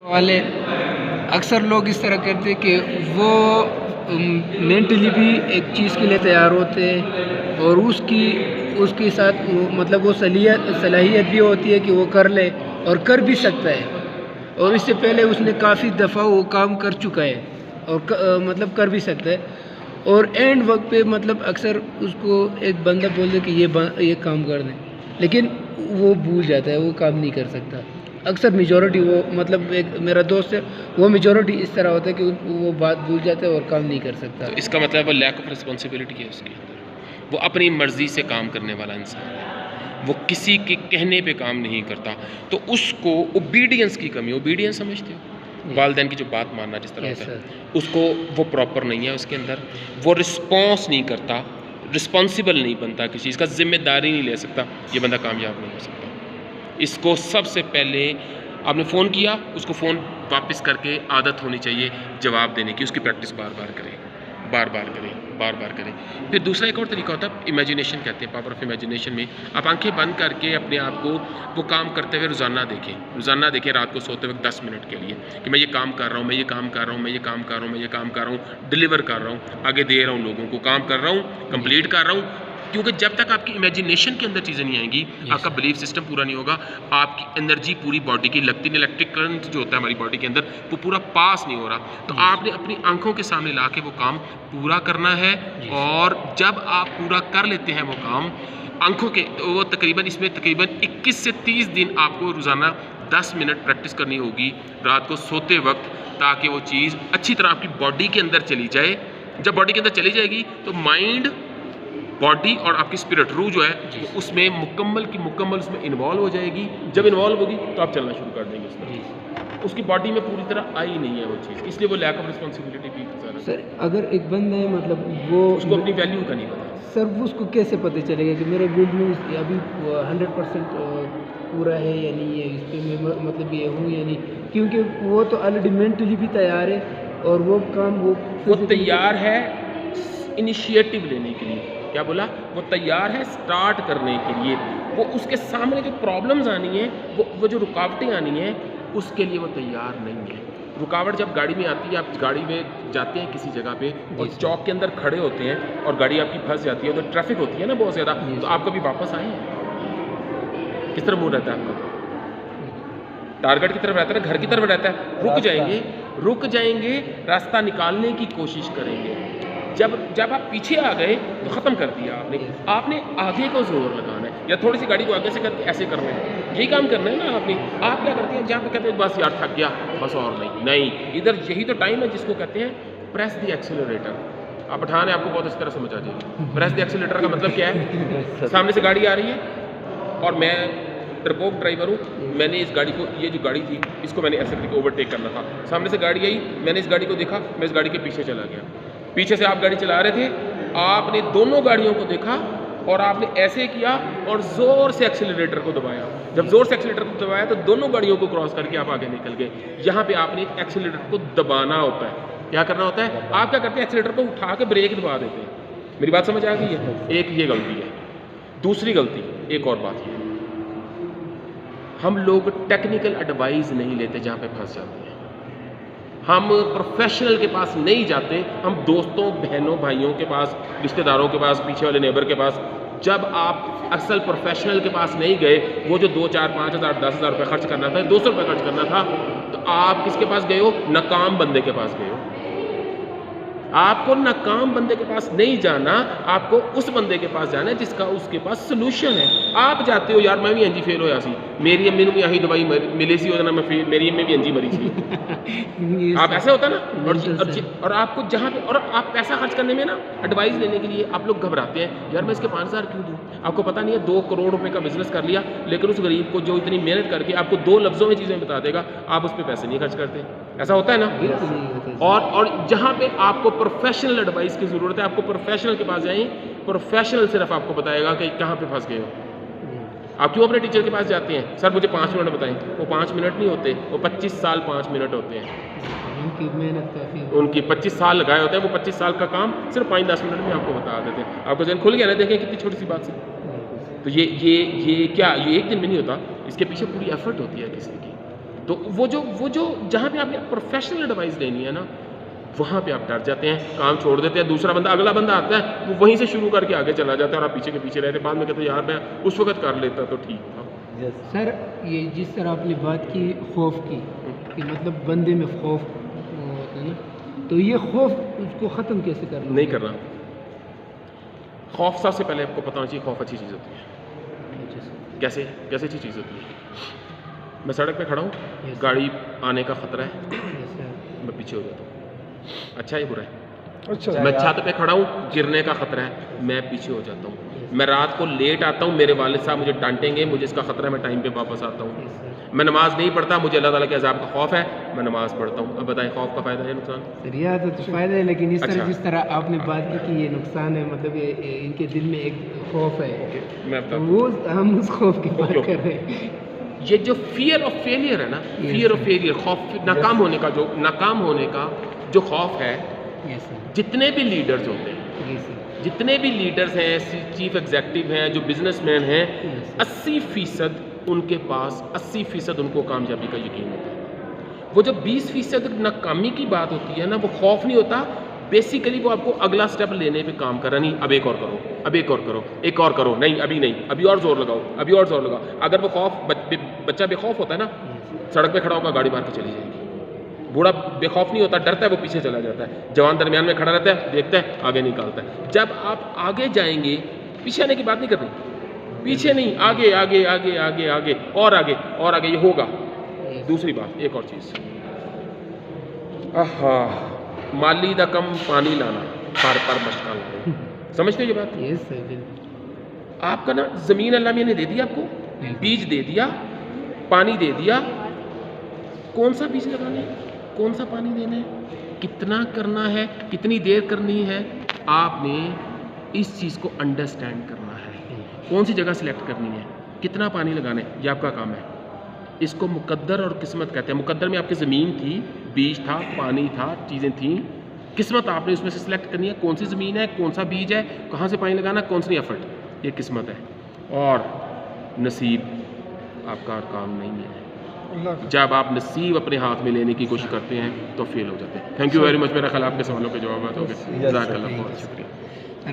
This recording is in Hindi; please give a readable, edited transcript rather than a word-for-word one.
वाले अक्सर लोग इस तरह करते हैं कि वो मेंटली भी एक चीज़ के लिए तैयार होते हैं और उसके साथ मतलब वो सलाहियत भी होती है कि वो कर ले और कर भी सकता है और इससे पहले उसने काफ़ी दफ़ा वो काम कर चुका है और मतलब कर भी सकता है और एंड वक्त पे मतलब अक्सर उसको एक बंदा बोल दे कि ये काम कर दे, लेकिन वो भूल जाता है, वो काम नहीं कर सकता। अक्सर मेजॉरिटी वो मतलब एक मेरा दोस्त है, वो मेजॉरिटी इस तरह होता है कि वो बात भूल जाता है और काम नहीं कर सकता। तो इसका मतलब वो लैक ऑफ रिस्पॉन्सिबिलिटी है उसके अंदर, वो अपनी मर्ज़ी से काम करने वाला इंसान है, वो किसी के कहने पे काम नहीं करता, तो उसको ओबीडियंस की कमी, ओबीडियंस समझते हो, वालिदैन की जो बात मानना जिस तरह होता है, उसको वो प्रॉपर नहीं है उसके अंदर, वो रिस्पॉन्स नहीं करता, रिस्पॉन्सिबल नहीं बनता, किसी चीज़ का जिम्मेदारी नहीं ले सकता, ये बंदा कामयाब नहीं हो सकता। इसको सबसे पहले आपने फ़ोन किया, उसको फ़ोन वापस करके आदत होनी चाहिए जवाब देने की, उसकी प्रैक्टिस बार बार करें, बार बार करें, बार बार करें। फिर दूसरा एक और तरीका होता है इमेजिनेशन कहते हैं, पावर ऑफ इमेजिनेशन में आप आंखें बंद करके अपने आप को वो काम करते हुए रोज़ाना देखें रात को सोते वक्त 10 मिनट के लिए कि मैं ये काम कर रहा हूँ, मैं ये काम कर रहा हूँ, मैं ये काम कर रहा हूँ, मैं ये काम कर रहा हूँ, डिलीवर कर रहा हूँ, आगे दे रहा हूँ लोगों को, काम कर रहा हूँ, कंप्लीट कर रहा हूँ। क्योंकि जब तक आपकी इमेजिनेशन के अंदर चीज़ें नहीं आएंगी, आपका बिलीफ सिस्टम पूरा नहीं होगा, आपकी एनर्जी पूरी बॉडी की लगती नहीं, इलेक्ट्रिक करंट जो होता है हमारी बॉडी के अंदर वो पूरा पास नहीं हो रहा। तो आपने अपनी आंखों के सामने ला के वो काम पूरा करना है और जब आप पूरा कर लेते हैं वो काम आंखों के, तो वो इसमें तकरीबन 21 से 30 दिन आपको रोज़ाना 10 मिनट प्रैक्टिस करनी होगी रात को सोते वक्त, ताकि वो चीज़ अच्छी तरह आपकी बॉडी के अंदर चली जाए। जब बॉडी के अंदर चली जाएगी तो माइंड, बॉडी और आपकी स्पिरिट रूह जो है वो उसमें मुकम्मल उसमें इन्वॉल्व हो जाएगी। जब इन्वॉल्व होगी तो आप चलना शुरू कर देंगे उसमें, उसकी बॉडी में पूरी तरह आई नहीं है वो चीज़, इसलिए वो लैक ऑफ रिस्पॉन्सिबिलिटी भी ज़्यादा। सर अगर एक बंदा है मतलब वो उसको अपनी वैल्यू का नहीं पता सर, वो उसको कैसे पता चलेगा कि मेरा बिजनेस अभी 100% पूरा है या नहीं है, इस पर मैं मतलब ये हूँ या नहीं, क्योंकि वो तो ऑलरेडी मेंटली भी तैयार है और वो काम वो तैयार है इनिशिएटिव लेने के लिए। क्या बोला? वो तैयार है स्टार्ट करने के लिए। वो उसके सामने जो प्रॉब्लम्स आनी है, वो जो रुकावटें आनी हैं, उसके लिए वो तैयार नहीं है। रुकावट जब गाड़ी में आती है, आप गाड़ी में जाते हैं किसी जगह पे और चौक के अंदर खड़े होते हैं और गाड़ी आपकी फंस जाती है, तो ट्रैफिक होती है ना बहुत ज़्यादा, तो आप कभी वापस आए हैं? किस तरह मुँह रहता है आपका? टारगेट की तरफ रहता है, घर की तरफ रहता है। रुक जाएंगे, रास्ता निकालने की कोशिश करेंगे। जब आप पीछे आ गए तो ख़त्म कर दिया आपने आगे को जोर लगाना है या थोड़ी सी गाड़ी को आगे से करके ऐसे करना है, यही काम करना है ना आपने। आप क्या करते हैं, जहाँ पे कहते हैं बस यार थक गया, बस और नहीं, इधर यही तो टाइम है जिसको कहते हैं प्रेस द एक्सीलरेटर। आप पठान है, आपको बहुत अच्छी तरह समझ आ जाएगी। प्रेस द एक्सीलरेटर का मतलब क्या है? सामने से गाड़ी आ रही है और मैं डरपोक ड्राइवर हूँ, मैंने इस गाड़ी को, ये जो गाड़ी थी इसको मैंने ऐसे करके ओवरटेक करना था। सामने से गाड़ी आई, मैंने इस गाड़ी को देखा, मैं इस गाड़ी के पीछे चला गया। पीछे से आप गाड़ी चला रहे थे, आपने दोनों गाड़ियों को देखा और आपने ऐसे किया और ज़ोर से एक्सीलरेटर को दबाया। जब ज़ोर से एक्सीलरेटर को दबाया तो दोनों गाड़ियों को क्रॉस करके आप आगे निकल गए। यहाँ पे आपने एक्सीलरेटर को दबाना होता है। क्या करना होता है? आप क्या करते हैं, एक्सीलरेटर को उठा के ब्रेक दबा देते हैं। मेरी बात समझ आ गई है? एक ये गलती है। दूसरी गलती, एक और बात है, हम लोग टेक्निकल एडवाइस नहीं लेते जहाँ पे फंस जाते हैं। हम प्रोफेशनल के पास नहीं जाते, हम दोस्तों, बहनों, भाइयों के पास, रिश्तेदारों के पास, पीछे वाले नेबर के पास। जब आप असल प्रोफेशनल के पास नहीं गए, वो जो 2, 4, 5 हज़ार, 10 हज़ार रुपये खर्च करना था, 200 रुपये खर्च करना था, तो आप किसके पास गए हो? नाकाम बंदे के पास गए हो। आपको नाकाम बंदे के पास नहीं जाना, आपको उस बंदे के पास जाना है जिसका उसके पास सोल्यूशन है। आप जाते हो, यार मैं भी इंजी फेल होया सी, मेरी अम्मी को यही दवाई मिली सी, मैं फेल, मेरी अम्मी भी इंजी मरी सी। आप ऐसा होता ना, और आपको जहाँ पे, और आप पैसा खर्च करने में ना, एडवाइस लेने के लिए आप लोग घबराते हैं, यार मैं इसके 5,000 क्यों दूँ? आपको पता नहीं है 2 करोड़ रुपए का बिजनेस कर लिया, लेकिन उस गरीब को जो इतनी मेहनत करके आपको 2 लफ्ज़ों में चीज़ें बता देगा, आप उस पर पैसे नहीं खर्च करते। ऐसा होता है ना? और जहाँ पे आपको प्रोफेशनल एडवाइस की ज़रूरत है, आपको प्रोफेशनल के पास जाएं, प्रोफेशनल सिर्फ आपको बताएगा कि कहाँ पे फंस गए हो। आप क्यों अपने टीचर के पास जाते हैं, सर मुझे 5 मिनट बताएं? वो 5 मिनट नहीं होते, वो 25 साल 5 मिनट होते हैं। उनकी मेहनत काफ़ी, उनकी 25 साल लगाए होते हैं, वो 25 साल का काम सिर्फ 5-10 मिनट में आपको बता देते हैं। आपको जहन खुल गया ना? देखें कितनी छोटी सी बात से। तो ये क्या, ये एक दिन में नहीं होता, इसके पीछे पूरी एफर्ट होती है किसी की। तो वो जो जहाँ पे आपने प्रोफेशनल एडवाइस लेनी है ना, वहाँ पे आप डर जाते हैं, काम छोड़ देते हैं, दूसरा बंदा अगला बंदा आता है वो वहीं से शुरू करके आगे चला जाता है और आप पीछे के पीछे रहते हैं। बाद में कहते हैं यार मैं उस वक्त कर लेता तो ठीक था। सर ये जिस तरह आपने बात की खौफ की कि मतलब बंदे में खौफ होता है ना, तो ये खौफ उसको ख़त्म कैसे करना? नहीं करना। खौफ सबसे पहले आपको पता होना चाहिए खौफ अच्छी चीज़ होती है। कैसे कैसे अच्छी चीज़ होती है? मैं सड़क पे खड़ा हूँ, गाड़ी आने का ख़तरा है, मैं पीछे हो जाता हूँ, अच्छा है बुरा है? अच्छा, मैं छत पे खड़ा हूँ, गिरने का ख़तरा है, मैं पीछे हो जाता हूँ। मैं रात को लेट आता हूँ, मेरे वालिद साहब मुझे डांटेंगे, मुझे इसका ख़तरा है, मैं टाइम पे वापस आता हूँ। मैं नमाज़ नहीं पढ़ता, मुझे अल्लाह ताला के अज़ाब का खौफ है, मैं नमाज़ पढ़ता हूँ। अब बताएं खौफ का फ़ायदा है नुकसान? सर यह तो फ़ायदा है, लेकिन इस तरह अच्छा। जिस तरह आपने बात की कि ये नुकसान है, मतलब ये इनके दिल में एक खौफ है, मैं तो बताता हूँ। वो हम उस खौफ की बात ओके। कर रहे हैं। ये जो फियर ऑफ फेलियर है ना, फियर ऑफ फेलियर, खौफ नाकाम होने का, जो नाकाम होने का जो खौफ है, यस सर, जितने भी लीडर्स होते हैं, यस सर, जितने भी लीडर्स हैं, चीफ एग्जेक्टिव हैं, जो बिजनेसमैन हैं, यस 80% उनके पास 80% उनको कामयाबी का यकीन होता है। वो जब 20% नाकामी की बात होती है ना, वो खौफ नहीं होता, बेसिकली वो आपको अगला स्टेप लेने पे काम कर रहा, नहीं अब एक और करो, अब एक और करो, एक और करो, नहीं अभी नहीं, अभी और जोर लगाओ, अभी और जोर लगाओ। अगर वो खौफ बच्चा बेखौफ होता है ना, सड़क पे खड़ा होगा गाड़ी मार के चली जाएगी। बूढ़ा बेखौफ नहीं होता, डरता है, वो पीछे चला जाता है। जवान दरमियान में खड़ा रहता है, देखता है, आगे निकालता है। जब आप आगे जाएंगे, पीछे आने की बात नहीं करनी, पीछे नहीं, आगे आगे आगे आगे आगे और आगे और आगे, ये होगा। दूसरी बात, एक और चीज़, आहा, माली दा कम पानी लाना, पर मशका लाना। समझते हो ये बात? यस सर, बिल्कुल। आपका ना ज़मीन अल्लाह मियां ने दे दी आपको, बीज दे दिया, पानी दे दिया, कौन सा बीज लगाना है, कौन सा पानी देना है, कितना करना है, कितनी देर करनी है, आपने इस चीज़ को अंडरस्टैंड करना है। कौन सी जगह सिलेक्ट करनी है, कितना पानी लगाना है, ये आपका काम है। इसको मुकद्दर और किस्मत कहते हैं। मुकद्दर में आपकी ज़मीन थी, बीज था, पानी था, चीज़ें थीं। किस्मत आपने उसमें से सिलेक्ट करनी है, कौन सी ज़मीन है, कौन सा बीज है, कहाँ से पानी लगाना, कौन सी एफर्ट, ये किस्मत है। और नसीब आपका काम नहीं है। जब आप नसीब अपने हाथ में लेने की कोशिश करते हैं तो फेल हो जाते हैं। Thank you very much. मेरा ख्याल आपके सवालों के जवाब हो गए। जज़ाकल्लाह, बहुत शुक्रिया।